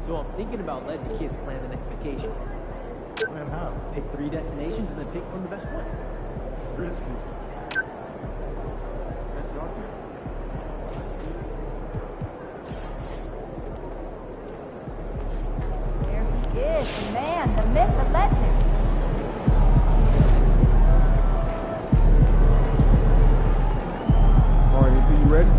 So I'm thinking about letting the kids plan the next vacation. Plan how? Pick 3 destinations and then pick from the best one. Risky. That's your argument. There he is, the man, the myth, the legend. All right, EP, you ready?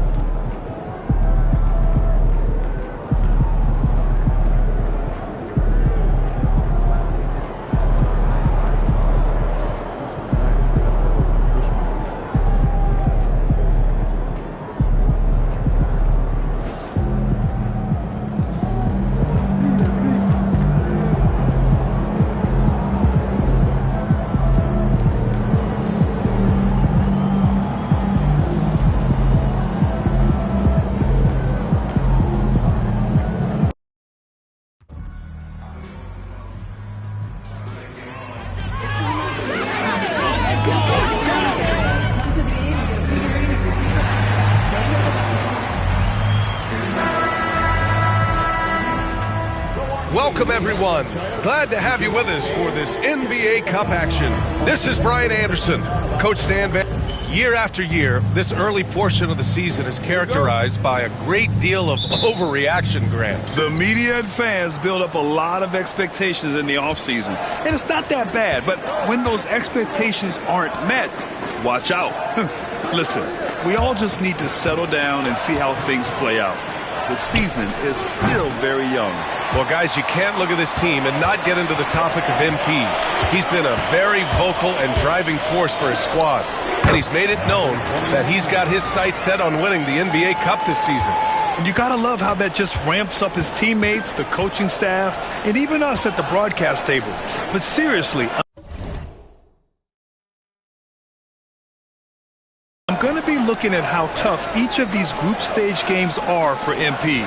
Welcome, everyone. Glad to have you with us for this NBA Cup action. This is Brian Anderson, Coach Stan Van. Year after year, this early portion of the season is characterized by a great deal of overreaction, Grant. The media and fans build up a lot of expectations in the offseason. And it's not that bad, but when those expectations aren't met, watch out. Listen, we all just need to settle down and see how things play out. The season is still very young. Well, guys, you can't look at this team and not get into the topic of MP. He's been a very vocal and driving force for his squad, and he's made it known that he's got his sights set on winning the NBA Cup this season. And you gotta love how that just ramps up his teammates, the coaching staff, and even us at the broadcast table. But seriously, I'm going to be looking at how tough each of these group stage games are for MP.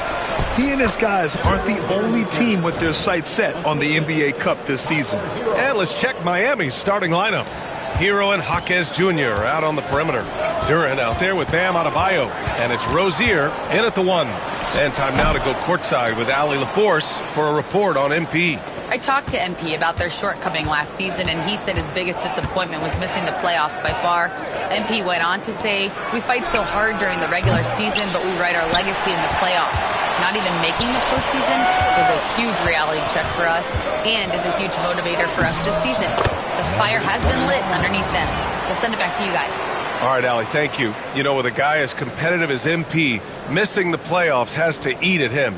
He and his guys aren't the only team with their sights set on the NBA Cup this season. And let's check Miami's starting lineup. Hero and Jaquez Jr. are out on the perimeter. Durant out there with Bam Adebayo. And it's Rozier in at the 1. And time now to go courtside with Allie LaForce for a report on MP. I talked to MP about their shortcoming last season, and he said his biggest disappointment was missing the playoffs by far. MP went on to say, "We fight so hard during the regular season, but we write our legacy in the playoffs. Not even making the postseason was a huge reality check for us and is a huge motivator for us this season. The fire has been lit underneath them." We'll send it back to you guys. All right, Allie, thank you. You know, with a guy as competitive as MP, missing the playoffs has to eat at him.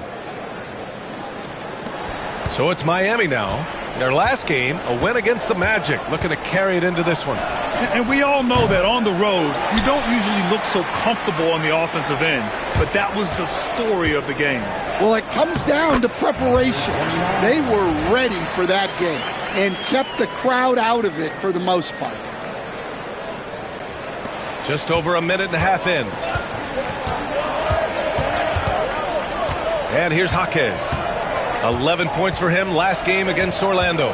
So it's Miami now. Their last game, a win against the Magic, looking to carry it into this one. And we all know that on the road, you don't usually look so comfortable on the offensive end. But that was the story of the game. Well, it comes down to preparation. They were ready for that game and kept the crowd out of it for the most part. Just over a minute and a half in. And here's Jaquez. 11 points for him last game against Orlando.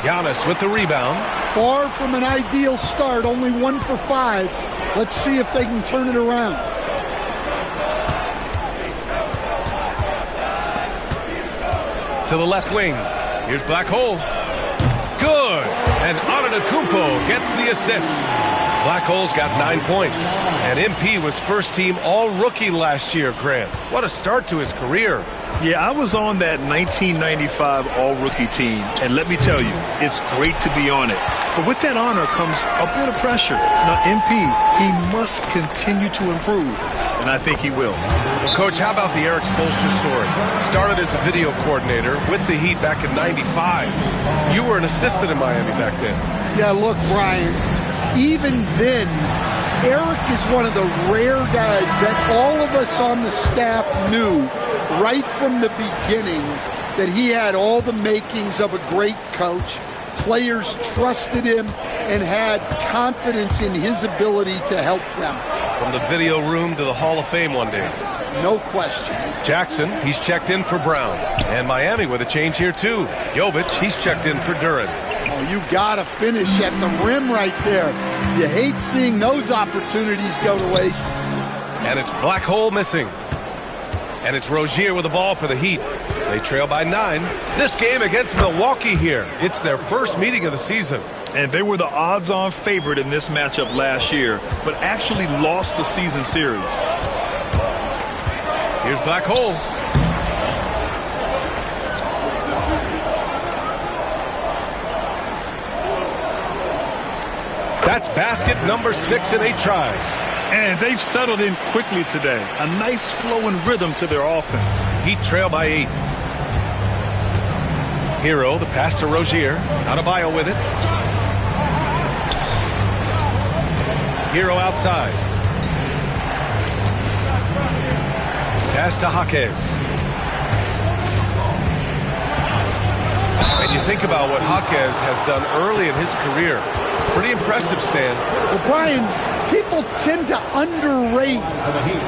Giannis with the rebound. Far from an ideal start, only 1 for 5. Let's see if they can turn it around. To the left wing. Here's Black Hole. Good. And Antetokounmpo gets the assist. Black Hole's got 9 points. And MP was first team all-rookie last year, Grant. What a start to his career. Yeah, I was on that 1995 all-rookie team, and let me tell you, it's great to be on it. But with that honor comes a bit of pressure. Now, MP, he must continue to improve, and I think he will. Well, Coach, how about the Eric Spoelstra story? Started as a video coordinator with the Heat back in '95. You were an assistant in Miami back then. Yeah, look, Brian, even then, Eric is one of the rare guys that all of us on the staff knew right from the beginning that he had all the makings of a great coach. Players trusted him and had confidence in his ability to help them. From the video room to the Hall of Fame one day. no question. Jackson, he's checked in for Brown. And Miami with a change here, too. Jovic, he's checked in for Duran. Oh, you got to finish at the rim right there. You hate seeing those opportunities go to waste. And it's Black Hole missing. And it's Rozier with the ball for the Heat. They trail by 9. This game against Milwaukee here. It's their first meeting of the season. And they were the odds-on favorite in this matchup last year, but actually lost the season series. Here's Black Hole. That's basket number 6 in 8 tries. And they've settled in quickly today. A nice flow and rhythm to their offense. Heat trail by 8. Hero, the pass to Rozier. Adebayo with it. Hero outside. Pass to Jaquez. And you think about what Jaquez has done early in his career. It's pretty impressive, Stan. Well, Brian, people tend to underrate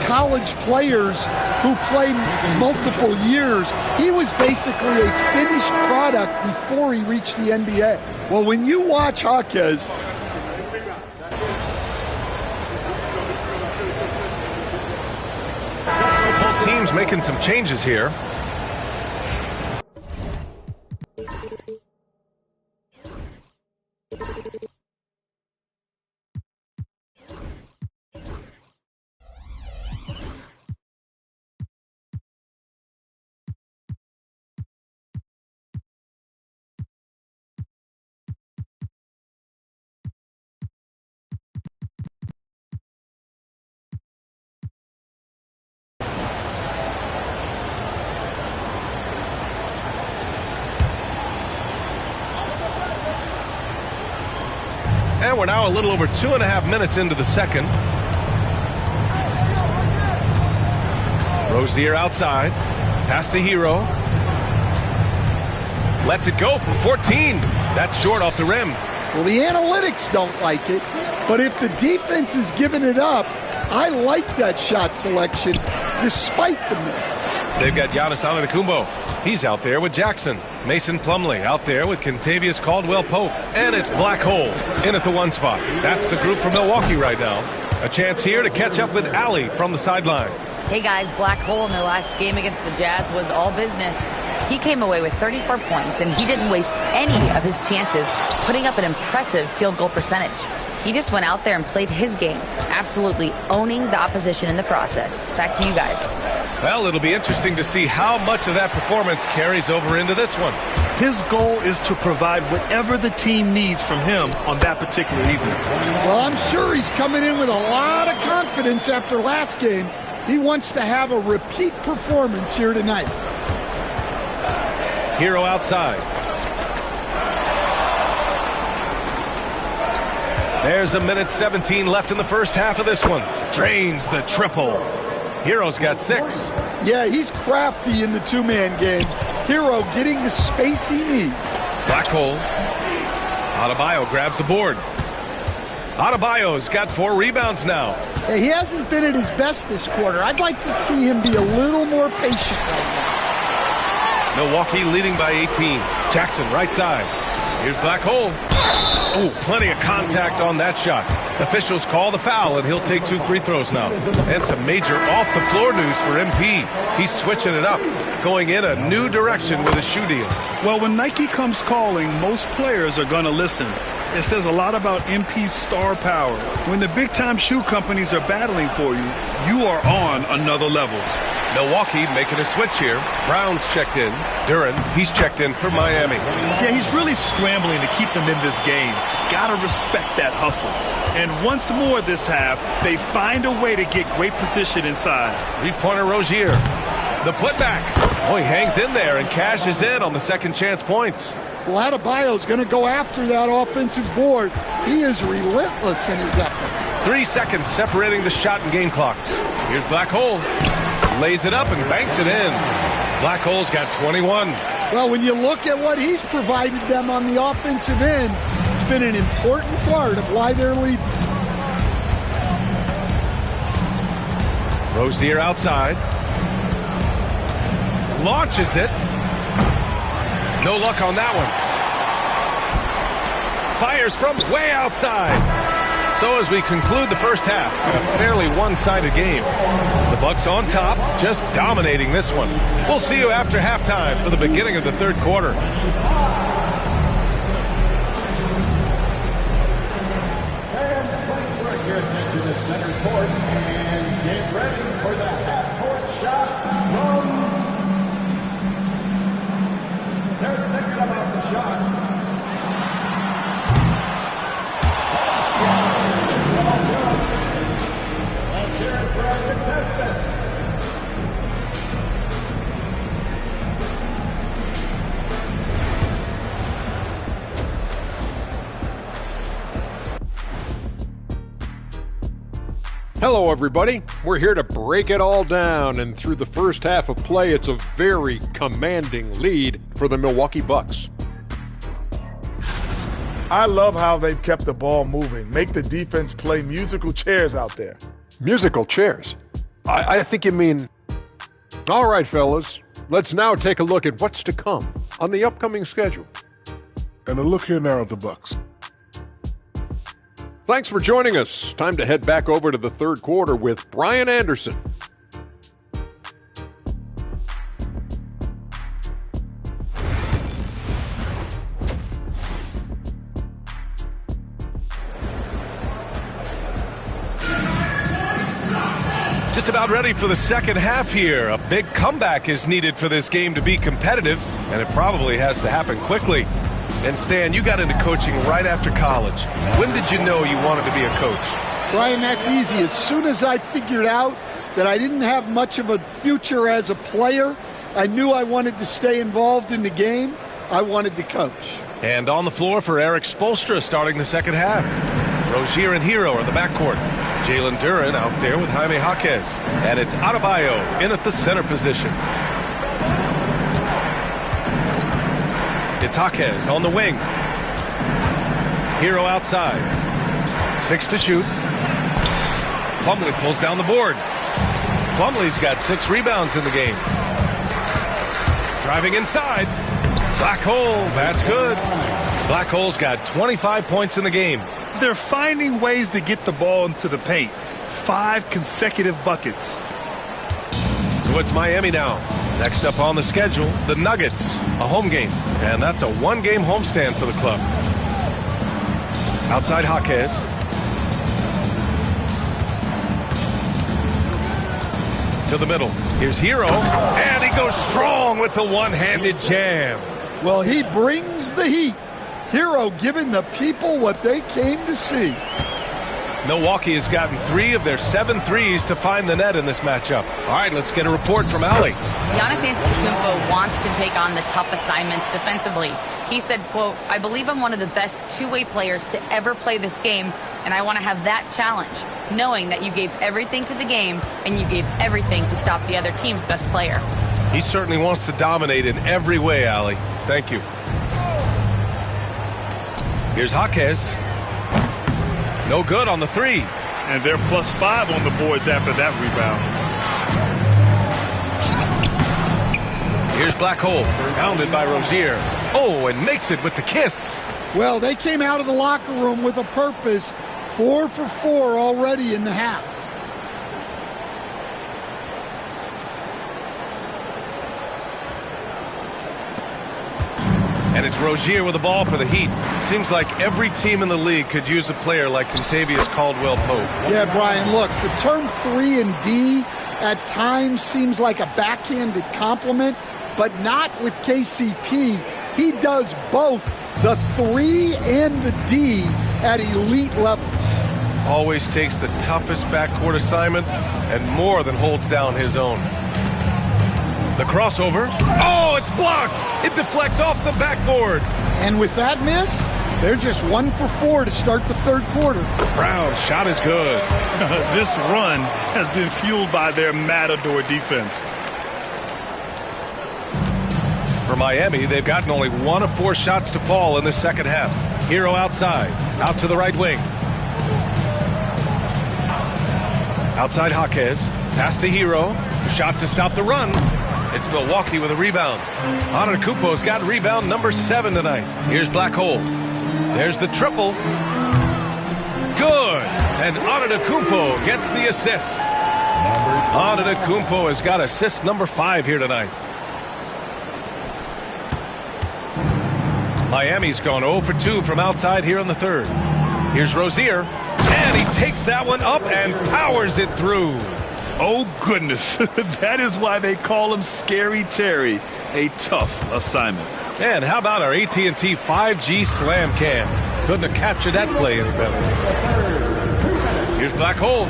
college players who play multiple years. He was basically a finished product before he reached the NBA. Well, when you watch Jaquez, both teams making some changes here. And we're now a little over 2.5 minutes into the second. Rozier outside. Pass to Hero. Lets it go from 14. That's short off the rim. well, the analytics don't like it, but if the defense is giving it up, I like that shot selection despite the miss. They've got Giannis Antetokounmpo. He's out there with Jackson. Mason Plumlee out there with Kentavious Caldwell-Pope. And it's Black Hole in at the 1 spot. That's the group from Milwaukee right now. A chance here to catch up with Allie from the sideline. Hey guys, Black Hole in their last game against the Jazz was all business. He came away with 34 points, and he didn't waste any of his chances, putting up an impressive field goal percentage. He just went out there and played his game, absolutely owning the opposition in the process. Back to you guys. Well, it'll be interesting to see how much of that performance carries over into this one. His goal is to provide whatever the team needs from him on that particular evening. Well, I'm sure he's coming in with a lot of confidence after last game. He wants to have a repeat performance here tonight. Hero outside. There's 1:17 left in the first half of this one. Drains the triple. Hero's got 6. Yeah, he's crafty in the two-man game. Hero getting the space he needs. Black Hole. Adebayo grabs the board. Adebayo's got 4 rebounds now. Hey, he hasn't been at his best this quarter. I'd like to see him be a little more patient right now. Milwaukee leading by 18. Jackson right side. Here's Black Hole. Oh, plenty of contact on that shot. Officials call the foul, and he'll take 2 free throws now. And some major off-the-floor news for MP. He's switching it up, going in a new direction with a shoe deal. Well, when Nike comes calling, most players are going to listen. It says a lot about MP's star power. When the big-time shoe companies are battling for you, you are on another level. Milwaukee making a switch here. Brown's checked in. Duran, he's checked in for Miami. Yeah, he's really scrambling to keep them in this game. Gotta respect that hustle. And once more this half, they find a way to get great position inside. 3-pointer Rozier. The putback. Oh, he hangs in there and cashes in on the second chance points. Well, Adebayo's going to go after that offensive board. He is relentless in his effort. 3 seconds separating the shot and game clocks. Here's Black Hole. Lays it up and banks it in. Black Hole's got 21. Well, when you look at what he's provided them on the offensive end, it's been an important part of why they're leading. Rozier outside. launches it. No luck on that one. Fires from way outside. So as we conclude the first half, a fairly one-sided game. The Bucks on top, just dominating this one. We'll see you after halftime for the beginning of the third quarter. Fans, please direct your attention to center court and get ready for the half-court shot runs. They're thinking about the shot. Let's hear it for our contestants. Hello, everybody. We're here to break it all down, and through the first half of play, it's a very commanding lead for the Milwaukee Bucks. I love how they've kept the ball moving. Make the defense play musical chairs out there. Musical chairs? I think you mean... All right, fellas. Let's now take a look at what's to come on the upcoming schedule. And a look here now at the Bucks. Thanks for joining us. Time to head back over to the third quarter with Brian Anderson. Just about ready for the second half here. A big comeback is needed for this game to be competitive, and it probably has to happen quickly. And Stan, you got into coaching right after college. When did you know you wanted to be a coach? Brian, that's easy. As soon as I figured out that I didn't have much of a future as a player, I knew I wanted to stay involved in the game. I wanted to coach. And on the floor for Eric Spoelstra starting the second half. Rozier and Hero are the backcourt. Jalen Duren out there with Jaime Jaquez. And it's Adebayo in at the center position. It's Jaquez on the wing. Hero outside. 6 to shoot. Plumlee pulls down the board. Plumlee's got 6 rebounds in the game. Driving inside. Black Hole, that's good. Black Hole's got 25 points in the game. They're finding ways to get the ball into the paint. 5 consecutive buckets. So it's Miami now. Next up on the schedule, the Nuggets, a home game. And that's a one-game homestand for the club. Outside Jaquez. To the middle. Here's Hero. And he goes strong with the one-handed jam. Well, he brings the heat. Hero giving the people what they came to see. Milwaukee has gotten 3 of their 7 threes to find the net in this matchup. All right, let's get a report from Allie. Giannis Antetokounmpo wants to take on the tough assignments defensively. He said, quote, "I believe I'm one of the best two-way players to ever play this game, and I want to have that challenge, knowing that you gave everything to the game and you gave everything to stop the other team's best player." He certainly wants to dominate in every way, Allie. Thank you. Here's Jaquez. No good on the 3. And they're +5 on the boards after that rebound. Here's Black Hole, pounded by Rozier. Oh, and makes it with the kiss. Well, they came out of the locker room with a purpose. 4 for 4 already in the half. And it's Rozier with the ball for the Heat. Seems like every team in the league could use a player like Kentavious Caldwell-Pope. Yeah, Brian, look, the term 3 and D at times seems like a backhanded compliment, but not with KCP. He does both the 3 and the D at elite levels. Always takes the toughest backcourt assignment and more than holds down his own. The crossover. Oh, it's blocked. It deflects off the backboard. And with that miss, they're just 1 for 4 to start the third quarter. Brown's shot is good. This run has been fueled by their Matador defense. For Miami, they've gotten only 1 of 4 shots to fall in the second half. Hero outside. Out to the right wing. Outside Jaquez. Pass to Hero. Shot to stop the run. It's Milwaukee with a rebound. Antetokounmpo's got rebound number 7 tonight. Here's Black Hole. There's the triple. Good. And Antetokounmpo gets the assist. Antetokounmpo has got assist number 5 here tonight. Miami's gone 0 for 2 from outside here in the third. Here's Rozier. And he takes that one up and powers it through. Oh, goodness. That is why they call him Scary Terry. A tough assignment. And how about our AT&T 5G Slam Cam? Couldn't have captured that play any better. Here's Black Hole.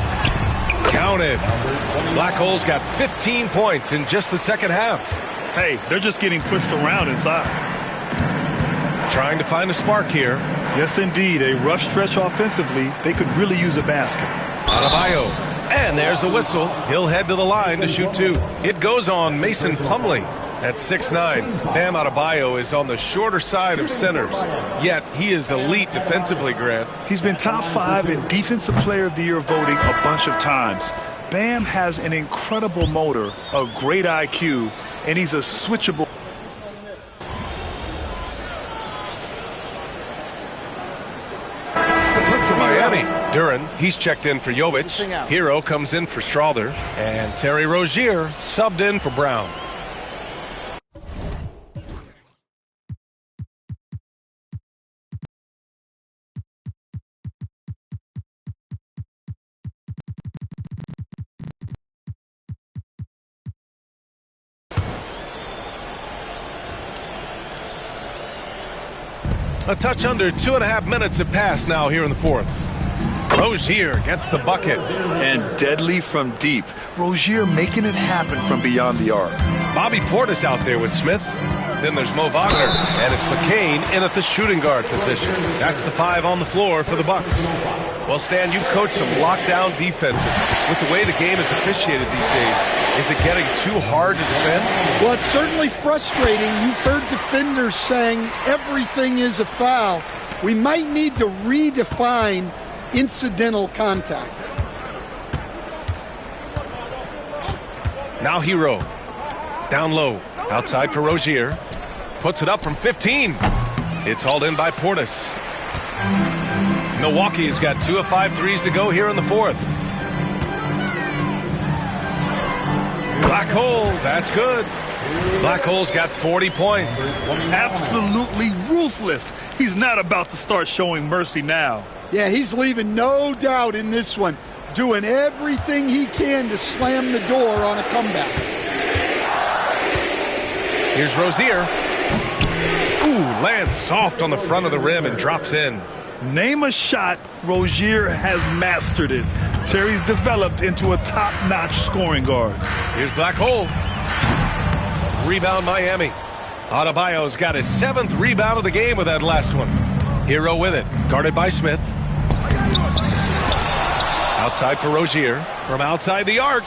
Counted. Black Hole's got 15 points in just the second half. Hey, they're just getting pushed around inside. Trying to find a spark here. Yes, indeed. A rough stretch offensively. They could really use a basket. Adebayo. And there's a whistle. He'll head to the line to shoot 2. It goes on Mason Plumlee at 6'9". Bam Adebayo is on the shorter side of centers, yet he is elite defensively, Grant. He's been top 5 in Defensive Player of the Year voting a bunch of times. Bam has an incredible motor, a great IQ, and he's a switchable. For Miami, Duran, he's checked in for Jovic. Hero comes in for Strawther. And Terry Rozier subbed in for Brown. A touch under 2.5 minutes have passed now here in the fourth. Rozier gets the bucket. And deadly from deep. Rozier making it happen from beyond the arc. Bobby Portis out there with Smith. Then there's Mo Wagner. And it's McCain in at the shooting guard position. That's the 5 on the floor for the Bucks. Well, Stan, you've coached some lockdown defenses. With the way the game is officiated these days, is it getting too hard to defend? Well, it's certainly frustrating. You've heard defenders saying everything is a foul. We might need to redefine incidental contact. Now Hero. Down low. Outside for Rozier. Puts it up from 15. It's hauled in by Portis. Milwaukee's got 2 of 5 threes to go here in the fourth. Black Hole, that's good. Black Hole's got 40 points. Absolutely ruthless. He's not about to start showing mercy now. Yeah, he's leaving no doubt in this one. Doing everything he can to slam the door on a comeback. Here's Rozier. Ooh, lands soft on the front of the rim and drops in. Name a shot, Rozier has mastered it. Terry's developed into a top-notch scoring guard. Here's Black Hole. Rebound Miami. Adebayo's got his 7th rebound of the game with that last one. Hero with it, guarded by Smith. Outside for Rozier. From outside the arc.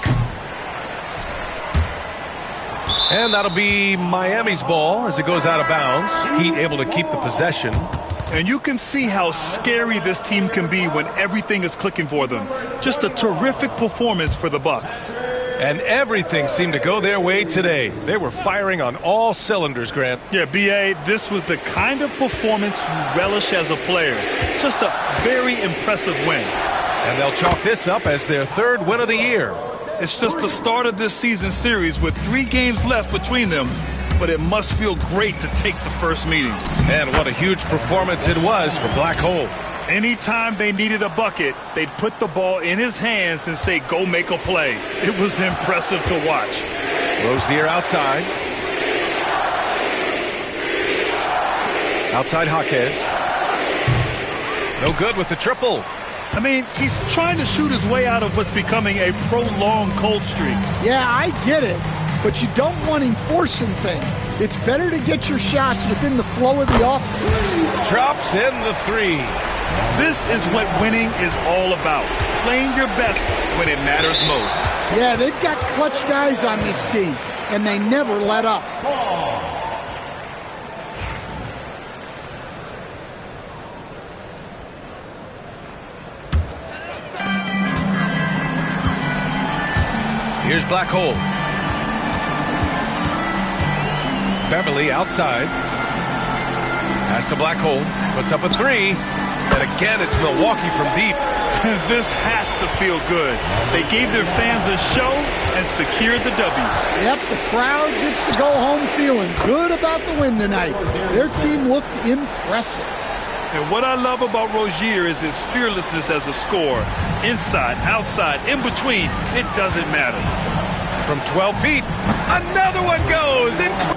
And that'll be Miami's ball as it goes out of bounds. Heat able to keep the possession. And you can see how scary this team can be when everything is clicking for them. Just a terrific performance for the Bucks. And everything seemed to go their way today. They were firing on all cylinders, Grant. Yeah, B.A., this was the kind of performance you relish as a player. Just a very impressive win. And they'll chalk this up as their 3rd win of the year. It's just the start of this season series with 3 games left between them, but it must feel great to take the first meeting. And what a huge performance it was for Black Hole. Anytime they needed a bucket, they'd put the ball in his hands and say, go make a play. It was impressive to watch. Rozier outside. Outside Jaquez. No good with the triple. I mean, he's trying to shoot his way out of what's becoming a prolonged cold streak. Yeah, I get it, but you don't want him forcing things. It's better to get your shots within the flow of the offense. Drops in the 3. This is what winning is all about. Playing your best when it matters most. Yeah, they've got clutch guys on this team, and they never let up. Here's Black Hole. Beverly outside. Pass to Black Hole. Puts up a three. And again, it's Milwaukee from deep. This has to feel good. They gave their fans a show and secured the W. Yep, the crowd gets to go home feeling good about the win tonight. Their team looked impressive. And what I love about Rozier is his fearlessness as a scorer. Inside, outside, in between, it doesn't matter. From 12 feet, another one goes. Incredible!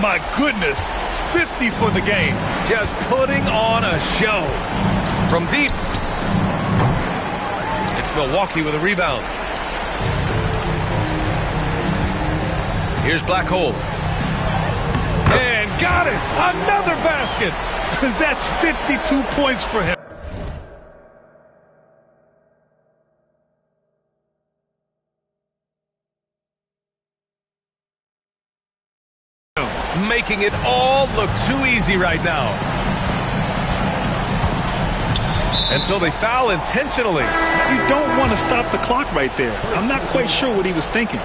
My goodness, 50 for the game. Just putting on a show. From deep, it's Milwaukee with a rebound. Here's Black Hole. And got it! Another basket! That's 52 points for him. Making it all look too easy right now. And so they foul intentionally. You don't want to stop the clock right there. I'm not quite sure what he was thinking.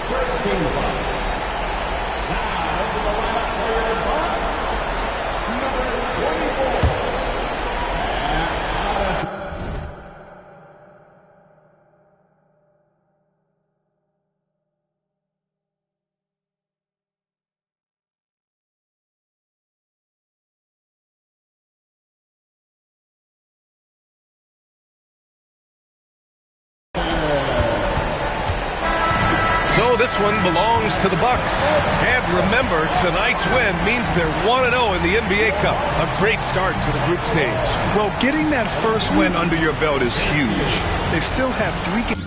So this one belongs to the Bucks. And remember, tonight's win means they're 1-0 in the NBA Cup. A great start to the group stage. Well, getting that first win under your belt is huge. They still have 3 games.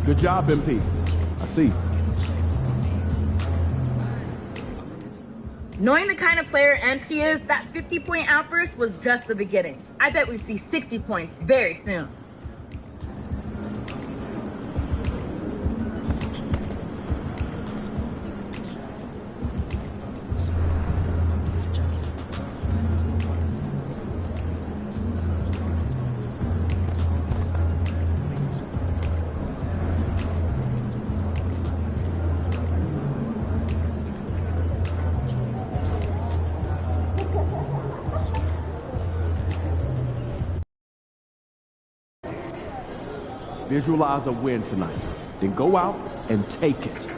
Good job, MP. I see. Knowing the kind of player MP is, that 50-point outburst was just the beginning. I bet we see 60 points very soon. Visualize a win tonight. Then go out and take it.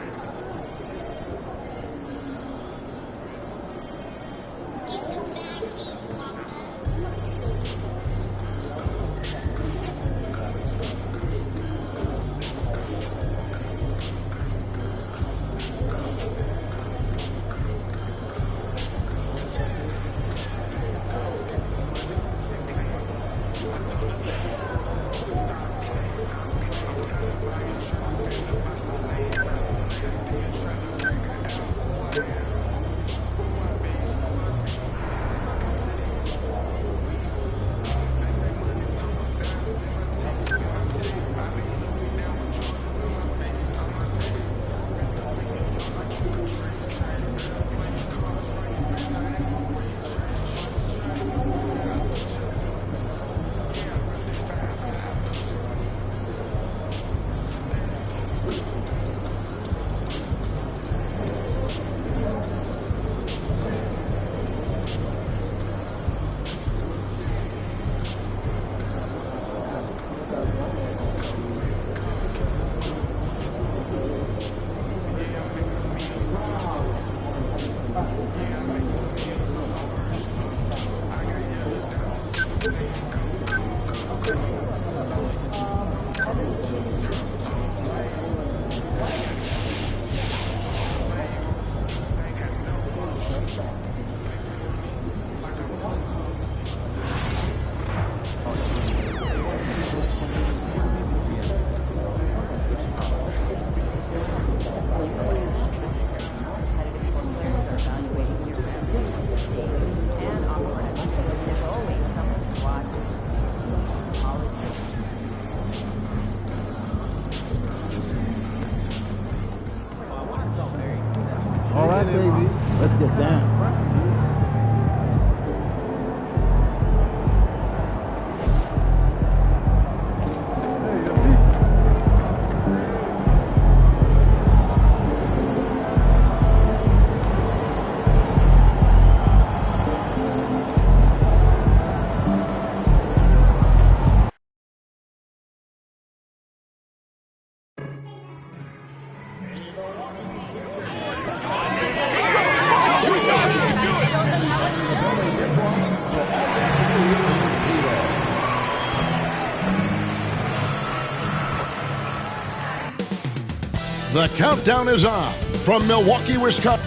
The countdown is on from Milwaukee, Wisconsin.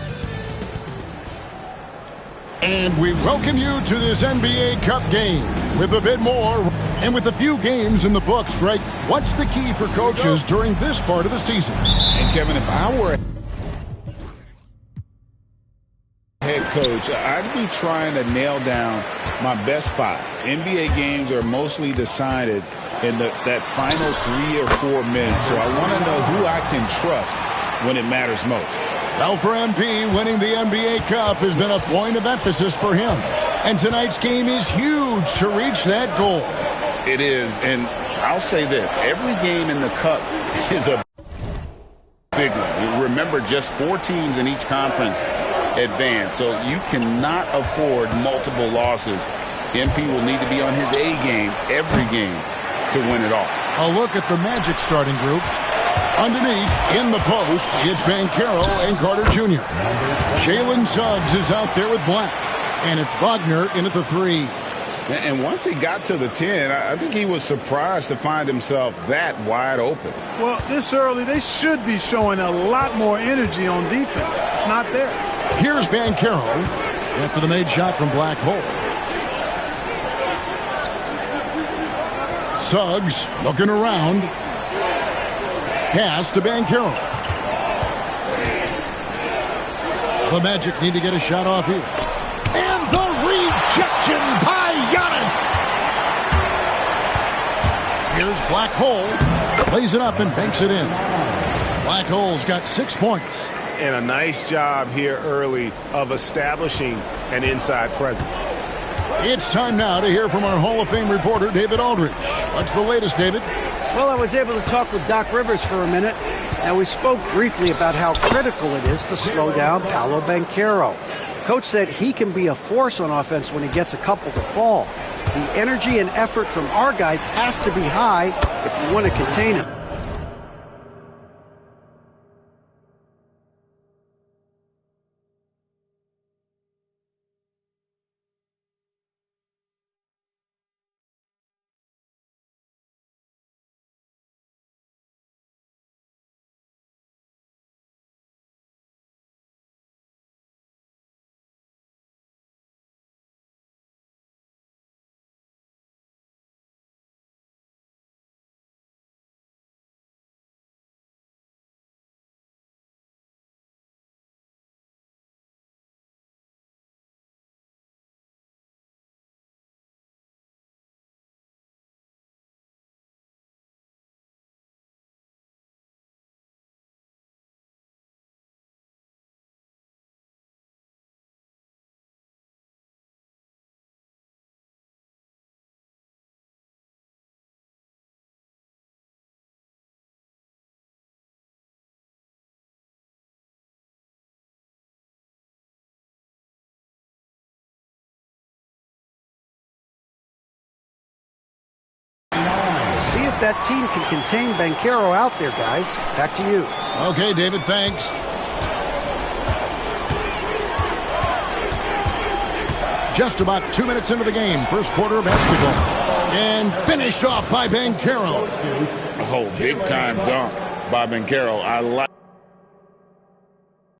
And we welcome you to this NBA Cup game with a bit more. And with a few games in the books, Greg, what's the key for coaches during this part of the season? And Kevin, if I were a head coach, I'd be trying to nail down my best 5. NBA games are mostly decided in that final 3 or 4 minutes. So I want to know who I can trust when it matters most. Well, for MP, winning the NBA Cup has been a point of emphasis for him. And tonight's game is huge to reach that goal. It is, and I'll say this. Every game in the Cup is a big one. Remember, just 4 teams in each conference advance, so you cannot afford multiple losses. MP will need to be on his A game every game to win it all. A look at the Magic starting group. Underneath, in the post, it's Banchero and Carter Jr. Jalen Suggs is out there with Black. And it's Wagner in at the 3. And once he got to the 10, I think he was surprised to find himself that wide open. Well, this early, they should be showing a lot more energy on defense. It's not there. Here's Banchero after the made shot from Black Hole. Suggs looking around. Pass to Banchero. The Magic need to get a shot off here. And the rejection by Giannis. Here's Black Hole. Plays it up and banks it in. Black Hole's got 6 points. And a nice job here early of establishing an inside presence. It's time now to hear from our Hall of Fame reporter, David Aldridge. What's the latest, David? Well, I was able to talk with Doc Rivers for a minute, and we spoke briefly about how critical it is to slow down Paolo Banchero. Coach said he can be a force on offense when he gets a couple to fall. The energy and effort from our guys has to be high if you want to contain him. See if that team can contain Banchero out there, guys. Back to you. Okay, David, thanks. Just about 2 minutes into the game, first quarter of basketball. And finished off by Banchero. Oh, big-time dunk by Banchero. I like